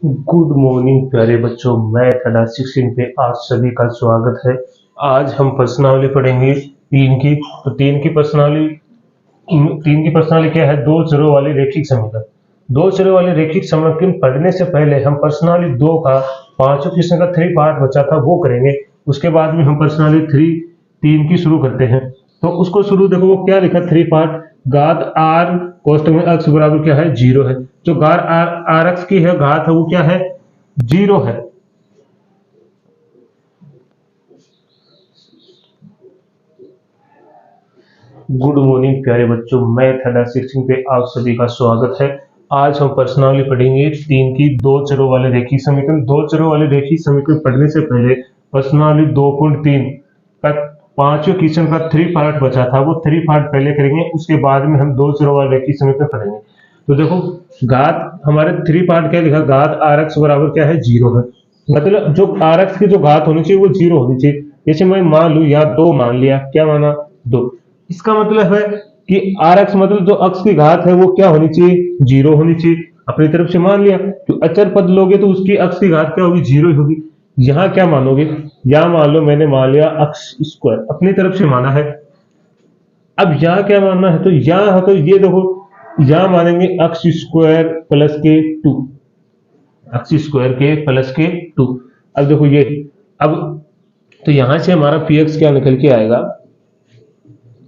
Good morning प्यारे बच्चों। Math अड्डा 16 पे आप सभी का स्वागत है। आज हम प्रश्नावली पढ़ेंगे तीन की। तो तीन की प्रश्नावली क्या है? दो चरों वाले रैखिक समीकरण। दो चरों वाले रैखिक समीकरण पढ़ने से पहले हम प्रश्नावली दो का पांचों क्वेश्चन का थ्री पार्ट बचा था वो करेंगे। उसके बाद में हम प्रश्नावली तीन की शुरू करते हैं। तो उसको शुरू देखो, वो क्या लिखा थ्री पार्ट। घात आर कोष्टक में x बराबर क्या है? जीरो है। जो घात आर एक्स की है घात है वो क्या है? जीरो है। गुड मॉर्निंग प्यारे बच्चों, मैथ अड्डा 16 पे आप सभी का स्वागत है। आज हम प्रश्नावली पढ़ेंगे तीन की। दो चरों वाले रैखिक समीकरण। दो चरों वाले रैखिक समीकरण पढ़ने से पहले प्रश्नावली 2.3 का पांचवें क्वेश्चन का थ्री पार्ट बचा था वो थ्री पार्ट पहले करेंगे। उसके बाद में हम दो चरों वाले रैखिक समीकरण पढ़ेंगे। तो देखो, घात हमारे थ्री पार्ट क्या लिखा? घात आर एक्स बराबर क्या है? जीरो है। मतलब जो आर एक्स की जो घात होनी चाहिए वो जीरो होनी चाहिए। जैसे मैं मान लू यहाँ दो मान लिया, क्या माना? दो। इसका मतलब है कि आर एक्स मतलब जो अक्ष की घात है वो क्या होनी चाहिए? जीरो होनी चाहिए। अपनी तरफ से मान लिया। तो अचर पद लोगे तो उसकी अक्ष की घात क्या होगी? जीरो ही होगी। यहाँ क्या मानोगे? यहाँ मान लो मैंने मान लिया अक्ष स्क्वायर, अपनी तरफ से माना है। अब यहाँ क्या मानना है? तो यहाँ है तो ये देखो, यहाँ मानेंगे अक्ष स्क्वायर प्लस के टू। अक्ष स्क्वायर के प्लस के टू। अब देखो ये, अब तो यहां से हमारा पी एक्स क्या निकल के आएगा?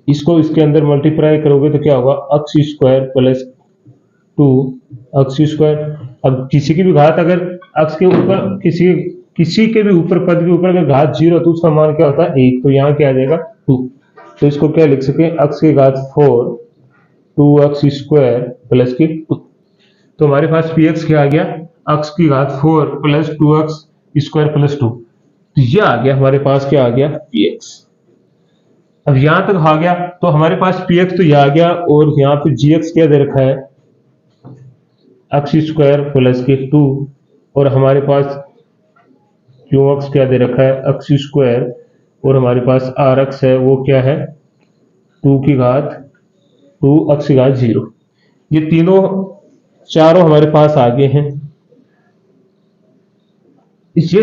इसको इसके अंदर मल्टीप्लाई करोगे तो क्या होगा? अक्ष स्क्वायर प्लस टू अक्ष स्क्वायर। अब किसी की भी घात अगर अक्ष के ऊपर किसी किसी के भी ऊपर पद के ऊपर अगर घात जीरो तो उसका मान क्या होता है? एक। तो यहाँ क्या आ जाएगा? टू। तो इसको क्या लिख सके? अक्ष की घात फोर टू अक्ष स्क्वायर प्लस की टू। तो हमारे पास पी एक्स क्या आ गया? अक्ष की घात फोर प्लस टू अक्ष स्क्वायर प्लस टू। तो ये आ गया हमारे पास, क्या आ गया? P x. अब यहां तक आ गया तो हमारे पास पी एक्स तो ये आ गया, और यहाँ पे जी एक्स क्या दे रखा है? एक्स स्क्वायर प्लस के टू। और हमारे पास क्यू एक्स क्या दे रखा है? X square. और हमारे पास आर एक्स है वो क्या है? टू की घात टू एक्स की घात जीरो। ये तीनों चारों हमारे पास आगे हैं। ये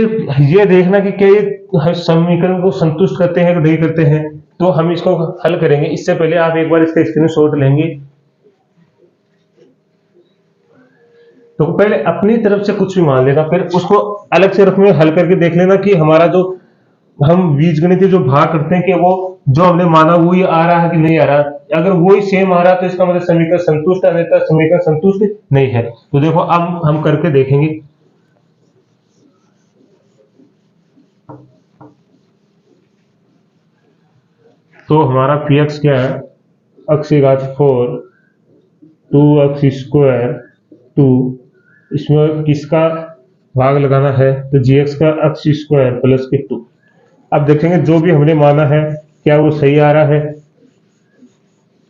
ये देखना कि क्या ये समीकरण को संतुष्ट करते हैं कि नहीं करते हैं। तो हम इसको हल करेंगे। इससे पहले आप एक बार इसका स्क्रीनशॉट लेंगे। तो पहले अपनी तरफ से कुछ भी मान लेना, फिर उसको अलग से रख में हल करके देख लेना कि हमारा जो हम बीजगणित जो भाग करते हैं कि वो जो हमने माना वही आ रहा है कि नहीं आ रहा। अगर वही सेम आ रहा है तो इसका मतलब समीकरण संतुष्ट है, नहीं तो समीकरण संतुष्ट नहीं है। तो देखो अब हम करके देखेंगे। तो हमारा पी एक्स क्या है? एक्स की घात four two x square two. इसमें किसका भाग लगाना है? तो जी एक्स का एक्स स्क्वायर प्लस के टू। अब देखेंगे जो भी हमने माना है क्या वो सही आ रहा है।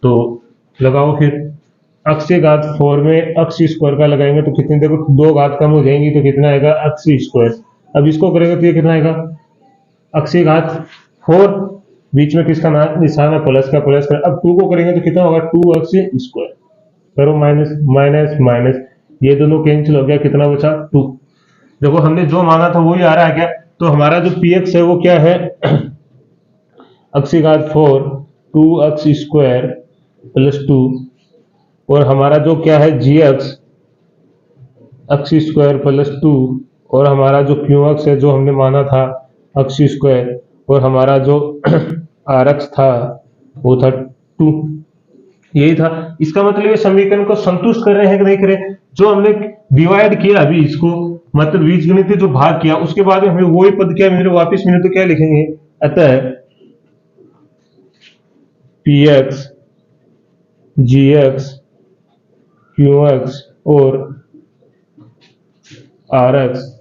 तो लगाओ फिर। एक्स की घात फोर में एक्स स्क्वायर का लगाएंगे तो कितने? देखो दो घात कम हो जाएंगी तो कितना आएगा? X square. अब इसको करेंगे तो ये कितना आएगा? एक्स की घात फोर, बीच में किसका निशान है? प्लस का। प्लस का। अब टू को करेंगे तो कितना होगा? Two x square. करो माइनस माइनस माइनस, ये दोनों कैंसिल हो गया, कितना बचा? टू। देखो हमने जो माना था वही आ रहा है क्या? तो हमारा जो पी एक्स है वो क्या है? एक्स की घात four two x square plus two. और हमारा जो क्या है? G x x square plus two. और हमारा जो क्यू एक्स है जो हमने माना था एक्स स्क्वायर। और हमारा जो आर एक्स था वो था टू। यही था। इसका मतलब ये समीकरण को संतुष्ट कर रहे हैं कि नहीं कर रहे? जो हमने डिवाइड किया अभी इसको, मतलब बीजगणित जो भाग किया उसके बाद में हमें वही पद क्या मिले? वापिस मिले तो क्या लिखेंगे? अतः पी एक्स जी एक्स क्यू एक्स और आर एक्स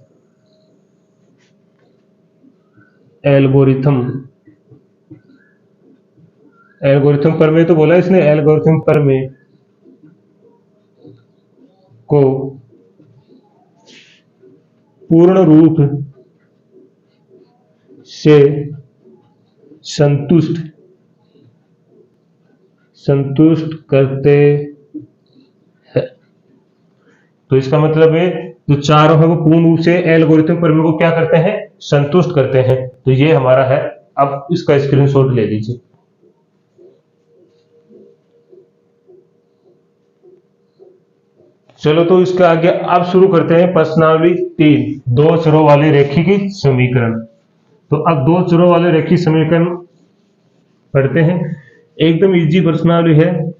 एल्गोरिथम। एल्गोरिथम प्रमेय तो बोला इसने, एल्गोरिथम प्रमेय को पूर्ण रूप से संतुष्ट संतुष्ट करते हैं। तो इसका मतलब है जो चारों है वो पूर्ण रूप से एल्गोरिथम प्रमेय को क्या करते हैं, संतुष्ट करते हैं। तो ये हमारा है। अब इसका स्क्रीनशॉट ले लीजिए। चलो तो इसका आगे अब शुरू करते हैं प्रश्नावली 3, दो चरों वाले रेखीय समीकरण। तो अब दो चरों वाले रेखीय समीकरण पढ़ते हैं। एकदम इजी प्रश्नावली है,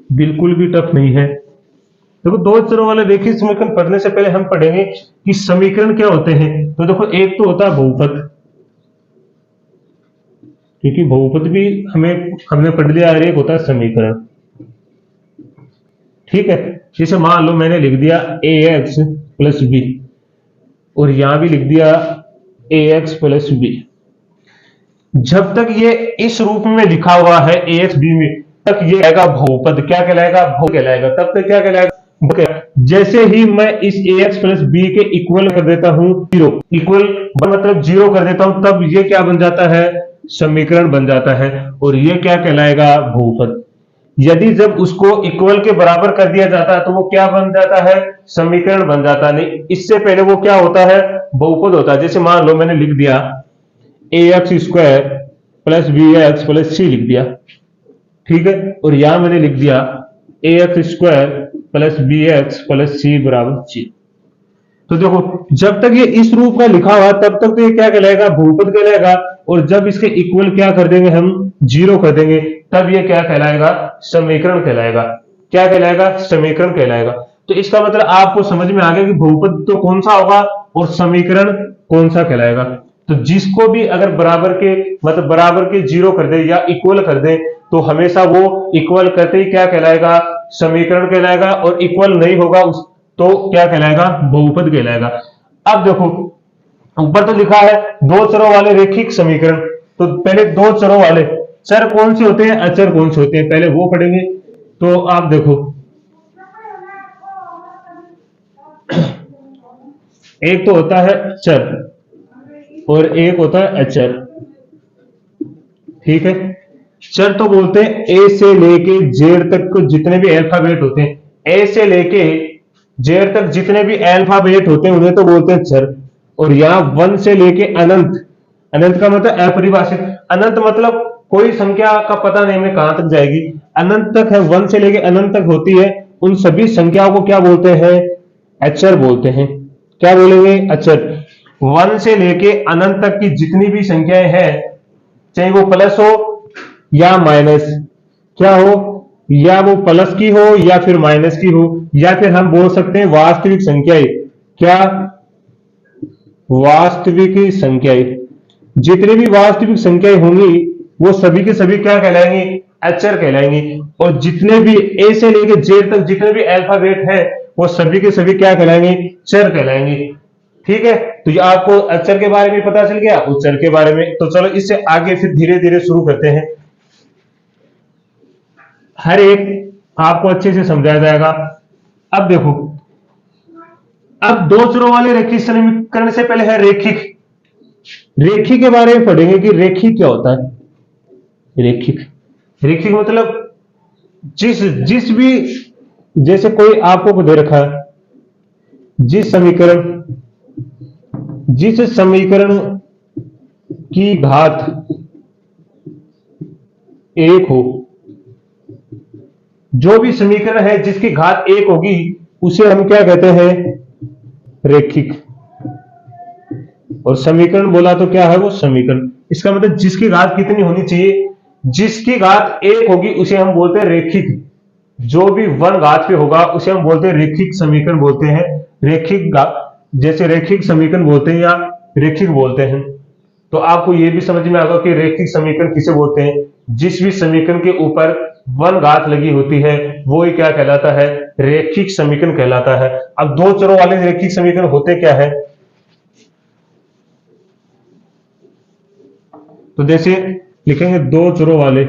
बिल्कुल भी टफ नहीं है। देखो, दो चरों वाले रेखीय समीकरण पढ़ने से पहले हम पढ़ेंगे कि समीकरण क्या होते हैं। तो देखो, एक तो होता है बहुपद, क्योंकि बहुपद भी हमने पढ़ लिया, और एक होता है समीकरण। ठीक है, जैसे मान लो मैंने लिख दिया ax प्लस बी, और यहां भी लिख दिया ax प्लस बी। जब तक ये इस रूप में लिखा हुआ है ax b में, तक ये कहलाएगा बहुपद। क्या कहलाएगा, बहुपद कहलाएगा। तब तक क्या कहलाएगा, जैसे ही मैं इस ax प्लस बी के इक्वल कर देता हूं जीरो, इक्वल मतलब जीरो कर देता हूं, तब ये क्या बन जाता है, समीकरण बन जाता है, और ये क्या कहलाएगा, बहुपद। यदि जब उसको इक्वल के बराबर कर दिया जाता है तो वो क्या बन जाता है, समीकरण बन जाता है। नहीं, इससे पहले वो क्या होता है, बहुपद होता है। जैसे मान लो मैंने लिख दिया ax square plus b x plus c लिख दिया, ठीक है, और यहां मैंने लिख दिया ax square plus b x plus c बराबर सी। तो देखो, जब तक ये इस रूप में लिखा हुआ तब तक तो ये क्या कहलाएगा, बहुपद कहलाएगा, और जब इसके इक्वल क्या कर देंगे हम, जीरो कर देंगे, तब ये क्या कहलाएगा, समीकरण कहलाएगा। क्या कहलाएगा, समीकरण कहलाएगा। तो इसका मतलब आपको समझ में आ गया कि बहुपद तो कौन सा होगा और समीकरण कौन सा कहलाएगा। तो जिसको भी अगर बराबर के मतलब बराबर के जीरो कर दे या इक्वल कर दे, तो हमेशा वो इक्वल करते ही क्या कहलाएगा, समीकरण कहलाएगा, और इक्वल नहीं होगा तो क्या कहलाएगा, बहुपद कहलाएगा। अब देखो, ऊपर तो लिखा है दो चरों वाले रेखिक समीकरण। तो पहले दो चरों वाले चर कौन से होते हैं, अचर कौन से होते हैं, पहले वो पढ़ेंगे। तो आप देखो, एक तो होता है चर और एक होता है अचर। ठीक है, चर तो बोलते हैं ए से लेके जेड तक को जितने भी अल्फाबेट होते हैं, ए से लेके जेड तक जितने भी अल्फाबेट होते हैं उन्हें तो बोलते हैं चर। और यहां वन से लेके अनंत, अनंत का मतलब अपरिभाषित, अनंत मतलब कोई संख्या का पता नहीं हमें कहां तक जाएगी, अनंत तक है, वन से लेके अनंत तक होती है, उन सभी संख्याओं को क्या बोलते हैं, अचर बोलते हैं। क्या बोलेंगे, अचर। वन से लेके अनंत तक की जितनी भी संख्याएं हैं, चाहे वो प्लस हो या माइनस, क्या हो, या वो प्लस की हो या फिर माइनस की हो, या फिर हम बोल सकते हैं वास्तविक संख्याएं। क्या, वास्तविक संख्याएं। जितनी भी वास्तविक संख्याएं होंगी वो सभी के सभी क्या कहलाएंगी, अचर कहलाएंगी। और जितने भी ए से लेकर जेड तक जितने भी अल्फाबेट है वो सभी के सभी क्या कहलाएंगे, चर कहलाएंगे। ठीक है, तो ये आपको अचर के बारे में पता चल गया, उच्चर के बारे में। तो चलो इससे आगे फिर धीरे धीरे शुरू करते हैं, हर एक आपको अच्छे से समझाया जाएगा। अब देखो, अब दो चरों वाले रेखिक समीकरण से पहले है रेखिक। रेखिक के बारे में पढ़ेंगे कि रेखिक क्या होता है। रेखिक, रेखिक मतलब जिस जिस भी, जैसे कोई आपको दे रखा है, जिस समीकरण की घात एक हो, जो भी समीकरण है जिसकी घात एक होगी उसे हम क्या कहते हैं, रेखिक। और समीकरण बोला तो क्या है वो, समीकरण। इसका मतलब जिसकी घात कितनी होनी चाहिए, जिसकी घात एक होगी उसे हम बोलते हैं रेखिक। जो भी वन घात पे होगा उसे हम बोलते हैं रेखिक समीकरण बोलते हैं। रेखिक, जैसे रेखिक समीकरण बोलते हैं या रेखिक बोलते हैं। तो आपको यह भी समझ में आएगा कि रेखिक समीकरण किसे बोलते हैं, जिस भी समीकरण के ऊपर वन घात लगी होती है वो ही क्या कहलाता है, रेखिक समीकरण कहलाता है। अब दो चरों वाले रेखिक समीकरण होते क्या है, तो जैसे लिखेंगे दो चरों वाले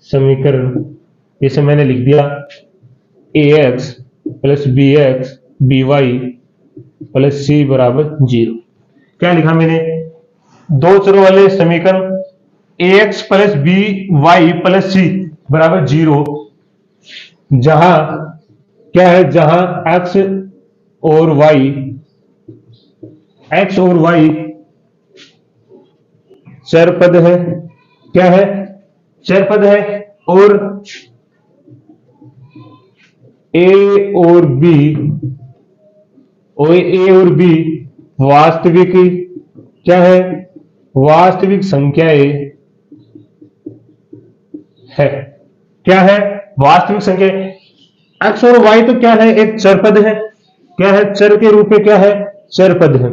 समीकरण, जैसे मैंने लिख दिया ax plus b x b y plus c बराबर जीरो। क्या लिखा मैंने, दो चरों वाले समीकरण ax plus b y plus c बराबर जीरो। जहां क्या है, जहां और वाई एक्स और वाई चर पद है, क्या है, चर पद है, और ए और बी वास्तविक क्या है, वास्तविक संख्याएं है, क्या है, वास्तविक संख्या। एक्स और वाई तो क्या है, एक चर पद है, क्या है, चर के रूप में क्या है, चर पद है।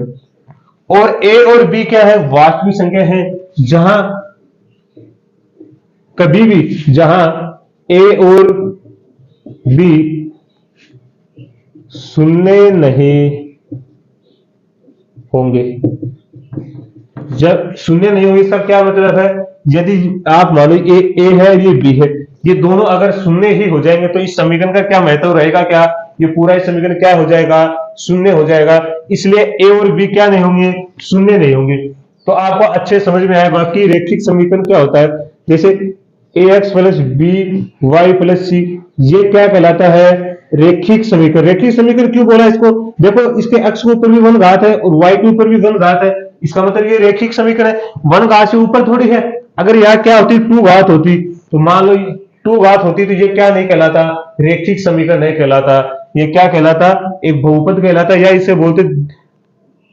और ए और बी क्या है, वास्तविक संख्या है, जहां कभी भी जहां ए और बी शून्य नहीं होंगे। जब शून्य नहीं होंगे इसका क्या मतलब है, यदि आप मानो ए है ये बी है, ये दोनों अगर शून्य ही हो जाएंगे तो इस समीकरण का क्या महत्व रहेगा, क्या ये पूरा इस समीकरण क्या हो जाएगा, शून्य हो जाएगा। इसलिए ए और बी क्या नहीं होंगे, शून्य नहीं होंगे। तो आपको अच्छे समझ में आएगा कि रेखिक समीकरण क्या होता है। जैसे a x plus b y plus c, ये क्या कहलाता है, रेखिक समीकरण। रेखिक समीकरण क्यों बोला इसको, देखो इसके एक्स के ऊपर भी वन घात है और वाई के ऊपर भी वन घात है, इसका मतलब ये रेखिक समीकरण है। वन घात से ऊपर थोड़ी है, अगर यहाँ क्या होती, टू घात होती, तो मान लो टू घात होती तो ये क्या नहीं कहलाता, रेखिक समीकरण नहीं कहलाता, ये क्या कहलाता, एक बहुपद कहलाता, या इसे बोलते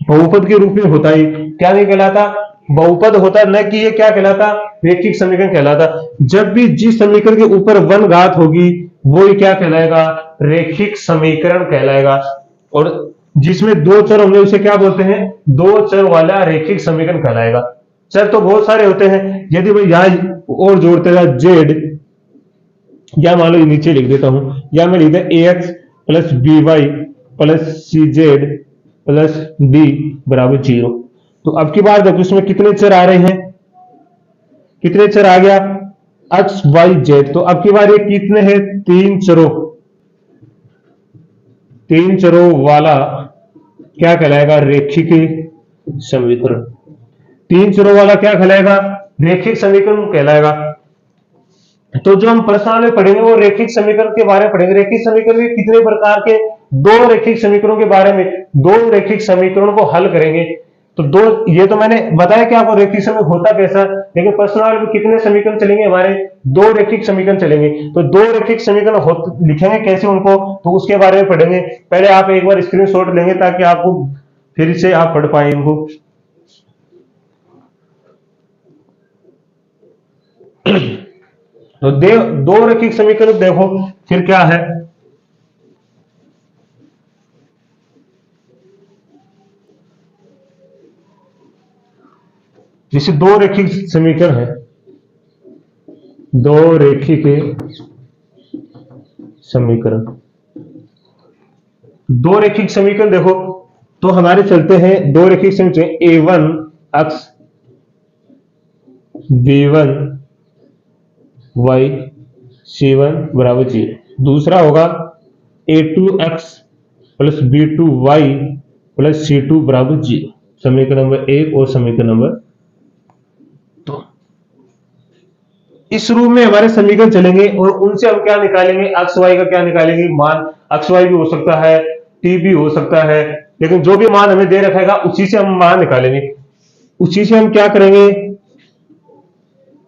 बहुपद के रूप में होता है, क्या नहीं कहलाता, बहुपद होता, न कि ये क्या कहलाता, रेखिक समीकरण कहलाता। जब भी जिस समीकरण के ऊपर वन घात होगी वो ही क्या कहलाएगा, रेखिक समीकरण कहलाएगा। और जिसमें दो चर होंगे उसे क्या बोलते हैं, दो चर वाला रेखिक समीकरण कहलाएगा। चर तो बहुत सारे होते हैं, यदि मैं यहां और जोड़ते रहा जेड, या मान लो नीचे लिख देता हूं, या मैं लिख दे a x plus b y plus c z plus d बराबर 0। तो अब की बार देखो इसमें कितने चर आ रहे हैं, कितने चर आ गया, एक्स वाई जेड। तो अब की बार ये कितने हैं, तीन चरों वाला क्या कहलाएगा, रेखिक समीकरण। तीन चरों वाला क्या कहलाएगा, रेखिक समीकरण कहलाएगा। तो जो हम प्रश्न में पढ़ेंगे वो रेखिक समीकरण के बारे में पढ़ेंगे। रेखिक समीकरण के कितने प्रकार के, दो रेखिक समीकरणों के बारे में, दो रेखिक समीकरणों को हल करेंगे। तो दो, ये तो मैंने बताया कि आपको रेखिक समीकरण होता कैसा, लेकिन प्रश्न में कितने समीकरण चलेंगे हमारे, दो रेखिक समीकरण चलेंगे। तो दो रेखिक समीकरण लिखेंगे कैसे उनको, तो उसके बारे में पढ़ेंगे। पहले आप एक बार स्क्रीनशॉट लेंगे ताकि आपको फिर से आप पढ़ पाए इनको। तो दो रेखिक समीकरण देखो फिर क्या है, जैसे दो रेखिक समीकरण है, दो रेखिक समीकरण, दो रेखिक समीकरण देखो तो हमारे चलते हैं दो रेखिक समीकरण, a1 x b1 y c1 बराबर 0। दूसरा होगा a2x plus b2 y plus c2 बराबर 0। समीकरण नंबर 1 और समीकरण नंबर 2। इस रूप में हमारे समीकरण चलेंगे और उनसे हम क्या निकालेंगे, एक्स वाई का क्या निकालेंगे मान। एक्स वाई भी हो सकता है, टी भी हो सकता है, लेकिन जो भी मान हमें दे रखेगा उसी से हम मान निकालेंगे। उसी से हम क्या करेंगे,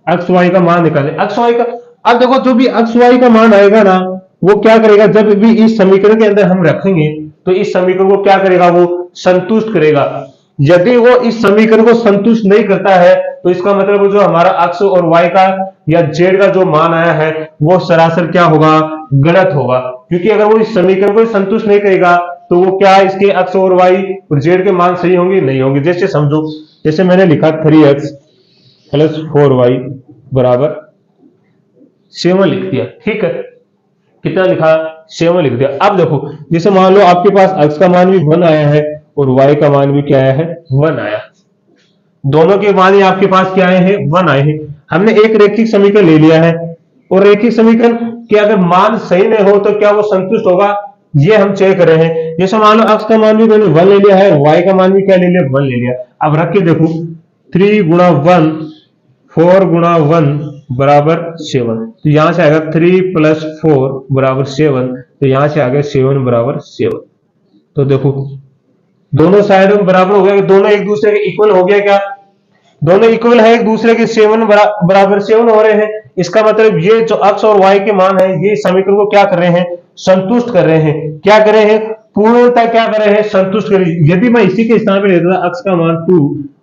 एक्स वाई का मान निकालें, एक्स वाई का। अब देखो जो भी एक्स वाई का मान आएगा ना, वो क्या करेगा, जब भी इस समीकरण के अंदर हम रखेंगे तो इस समीकरण को क्या करेगा, वो संतुष्ट करेगा। यदि वो इस समीकरण को संतुष्ट नहीं करता है तो इसका मतलब जो हमारा एक्स और वाई का या जेड का जो मान आया है वो सरासर क्या होगा, गलत होगा। क्योंकि अगर वो इस समीकरण को संतुष्ट नहीं करेगा तो वो क्या, इसके एक्स और वाई और जेड के मान सही होंगे, नहीं होंगे। जैसे समझो, जैसे मैंने लिखा 3x प्लस 4y बराबर 7 लिख दिया, ठीक है। कितना लिखा, 7 लिख दिया। अब देखो जैसे मान लो आपके पास x का मान भी 1 आया है और y का मान भी क्या आया है, 1 आया। दोनों के मान ही आपके पास क्या आए हैं, 1 आए हैं। हमने एक रेखिक समीकरण ले लिया है और रेखिक समीकरण के अगर मान सही नहीं हो तो क्या वो संतुष्ट होगा, ये हम चेक कर रहे हैं। जैसे मान लो x का मान भी मैंने 1 ले लिया है, y का मान भी क्या ले लिया, 1 ले लिया। अब रख के देखो 3 गुणा 1 4 गुणा 1 बराबर 7। तो यहां से आएगा 3 + 4 बराबर 7। तो यहां से आ गया 7 बराबर 7। तो देखो दोनों साइड में बराबर हो गया, दोनों एक दूसरे के इक्वल हो गया क्या? दोनों इक्वल है एक दूसरे के, 7 बराबर 7 हो रहे हैं। इसका मतलब ये जो x और y के मान है ये समीकरण को क्या कर रहे हैं? संतुष्ट कर रहे हैं। क्या कर रहे हैं? पूर्णतः क्या कर रहे हैं? संतुष्ट कर रहे हैं। यदि मैं इसी के स्थान पे लेता x का मान 2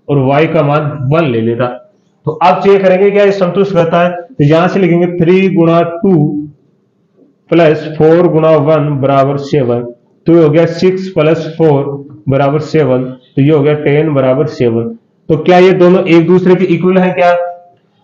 और y का मान 1 ले लेता, तो अब चेक करेंगे क्या ये संतुष्ट करता है। तो यहां से लिखेंगे 3 × 2 + 4 × 1 बराबर 7। तो ये हो गया 6 + 4 बराबर 7। तो ये हो गया 10 बराबर 7। तो क्या ये दोनों एक दूसरे के इक्वल है क्या?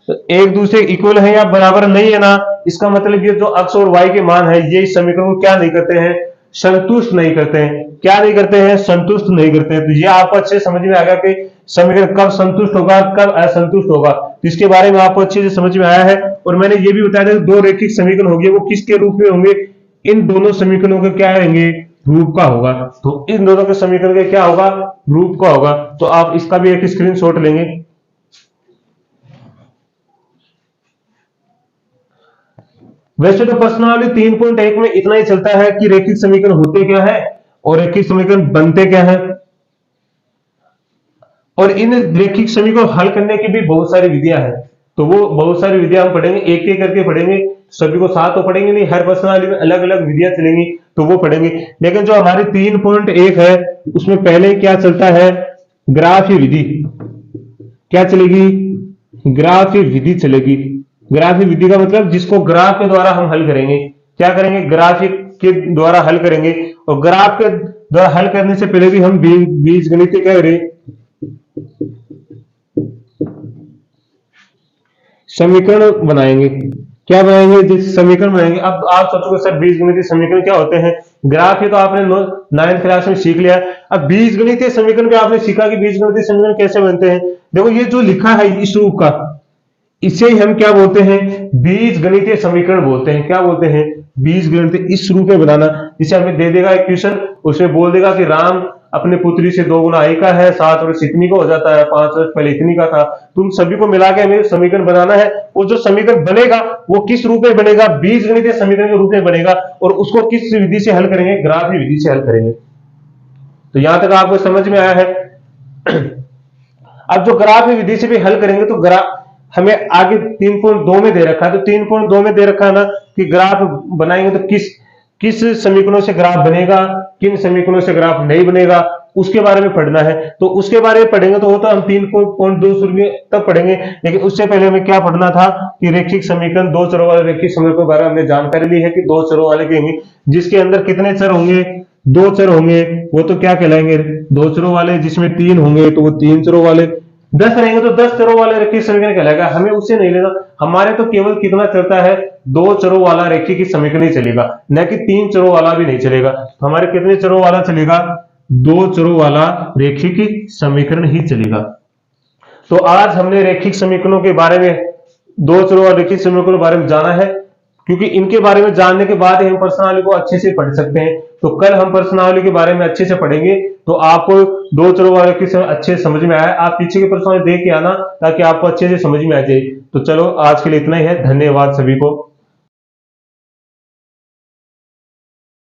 तो एक दूसरे इक्वल है या बराबर नहीं है ना? इसका मतलब ये जो x और y के मान है ये इस समीकरण को क्या नहीं करते हैं? संतुष्ट नहीं करते हैं। क्या नहीं करते हैं? संतुष्ट नहीं करते हैं। तो ये आपको अच्छे समझ में आ गया कि समीकरण कब संतुष्ट होगा, कब असंतुष्ट होगा। तो इसके बारे में आपको अच्छे से समझ में आया है। और मैंने ये भी बताया था दो रैखिक समीकरण होंगे वो किसके रूप में होंगे? इन दोनों समीकरणों के क्या रहेंगे? रूप का होगा। तो इन दोनों के समीकरण का क्या होगा? रूप का होगा। तो आप इसका भी एक स्क्रीनशॉट लेंगे। वैसे तो प्रश्नावली 3.1 में इतना ही चलता है कि रैखिक समीकरण होते क्या है और रैखिक समीकरण बनते क्या है। और इन रैखिक समीकरण को हल करने की भी बहुत सारी विधियां हैं। तो वो बहुत सारी विधियां हम पढ़ेंगे, एक एक करके पढ़ेंगे। सभी को साथ तो पढ़ेंगे नहीं, हर प्रश्नावली में अलग अलग विधियां चलेंगी तो वो पढ़ेंगे। लेकिन जो हमारी 3.1 है उसमें पहले क्या चलता है? ग्राफी विधि। क्या चलेगी? ग्राफी विधि चलेगी। ग्राफी विधि का मतलब जिसको ग्राफ के द्वारा हम हल करेंगे। क्या करेंगे? ग्राफिक के द्वारा हल करेंगे। और ग्राफ के द्वारा हल करने से पहले भी हम बीजगणित क्या करें? समीकरण बनाएंगे। क्या बनाएंगे? जिस समीकरण बनाएंगे। अब आप सोचोगे सर बीजगणितीय समीकरण क्या होते हैं? ग्राफ ही तो आपने 9th क्लास में सीख लिया। अब बीजगणितीय समीकरण भी आपने सीखा कि बीजगणितीय समीकरण कैसे बनते हैं। देखो ये जो लिखा है इस रूप का, इसे ही हम क्या बोलते हैं? बीजगणितीय समीकरण बोलते हैं। क्या बोलते हैं? बीजगणितीय। इस रूप में बनाना, जिसे हमें दे देगा एक क्वेश्चन, उसमें बोल देगा कि राम अपने पुत्री से 2 गुना का है, 7 वर्ष इतनी का हो जाता है, 5 वर्ष पहले इतनी का था। तुम सभी को मिला के हमें समीकरण बनाना है। और जो समीकरण बनेगा वो किस रूप में बनेगा? बीजगणितीय समीकरण के रूप में बनेगा। और उसको किस विधि से हल करेंगे? ग्राफी विधि से हल करेंगे। तो यहां तक आपको समझ में आया है। अब जो ग्राफ विधि से भी हल करेंगे तो ग्राफ हमें आगे 3.2 में दे रखा है। तो 3.2 में दे रखा है ना कि ग्राफ बनाएंगे तो किस किस समीकरणों से ग्राफ बनेगा, किन समीकरणों से ग्राफ नहीं बनेगा, उसके बारे में पढ़ना है। तो उसके बारे में पढ़ेंगे तो वो तो हम 3.2 शुरू में तब पढ़ेंगे। लेकिन उससे पहले हमें क्या पढ़ना था कि रैखिक समीकरण, दो चरों वाले रैखिक समीकरण के बारे में हमने जानकारी ली है कि दो चरों वाले कहेंगे जिसके अंदर कितने चर होंगे? 2 चर होंगे। वो तो क्या कहलाएंगे? दो चरों वाले। जिसमें 3 होंगे तो वो 3 चरों वाले। 10 रहेंगे तो 10 चरों वाले रैखिक समीकरण कहलाएगा। हमें उससे नहीं लेना, हमारे तो केवल कितना चलता है? 2 चरों वाला रैखिक समीकरण ही चलेगा, न कि 3 चरों वाला भी नहीं चलेगा। हमारे कितने चरों वाला चलेगा? 2 चरों वाला रैखिक समीकरण ही चलेगा। तो आज हमने रैखिक समीकरणों के बारे में, 2 चरों वाले रैखिक समीकरणों के बारे में जाना है, क्योंकि इनके बारे में जानने के बाद ही हम प्रश्नावली को अच्छे से पढ़ सकते हैं। तो कल हम प्रश्नावली के बारे में अच्छे से पढ़ेंगे। तो आपको 2 चरों वाले रैखिक समीकरण अच्छे से समझ में आया। आप पीछे के प्रश्नावली देख के आना ताकि आपको अच्छे से समझ में आ जाए। तो चलो आज के लिए इतना ही है। धन्यवाद सभी को।